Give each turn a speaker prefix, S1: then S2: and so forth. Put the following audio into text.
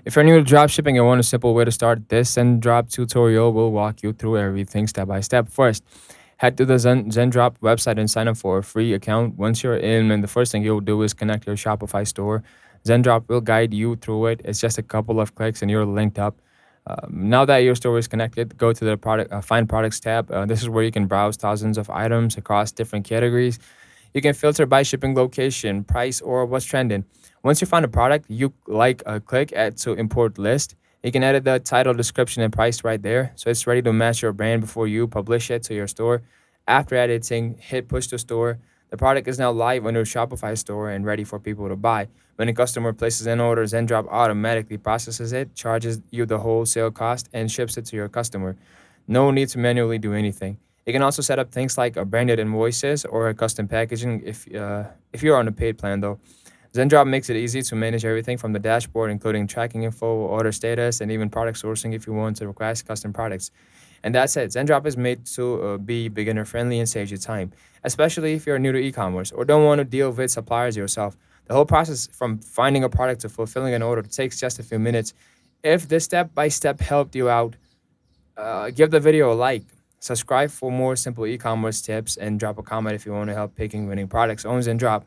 S1: If you're new to dropshipping and want a simple way to start, this Zendrop tutorial will walk you through everything step by step. First, head to the Zendrop website and sign up for a free account. Once you're in, and the first thing you'll do is connect your Shopify store. Zendrop will guide you through it. It's just a couple of clicks and you're linked up. Now that your store is connected, go to the product find products tab. This is where you can browse thousands of items across different categories. You can filter by shipping location, price, or what's trending. Once you find a product, you click add to import list. You can edit the title, description, and price right there, so it's ready to match your brand before you publish it to your store. After editing, hit push to store. The product is now live on your Shopify store and ready for people to buy. When a customer places an order, Zendrop automatically processes it, charges you the wholesale cost, and ships it to your customer. No need to manually do anything. You can also set up things like a branded invoices or a custom packaging if you're on a paid plan though. Zendrop makes it easy to manage everything from the dashboard, including tracking info, order status, and even product sourcing if you want to request custom products. And that's it. Zendrop is made to be beginner friendly and save you time, especially if you're new to e-commerce or don't want to deal with suppliers yourself. The whole process from finding a product to fulfilling an order takes just a few minutes. If this step by step helped you out, give the video a like, subscribe for more simple e-commerce tips, and drop a comment if you want to help picking winning products on Zendrop.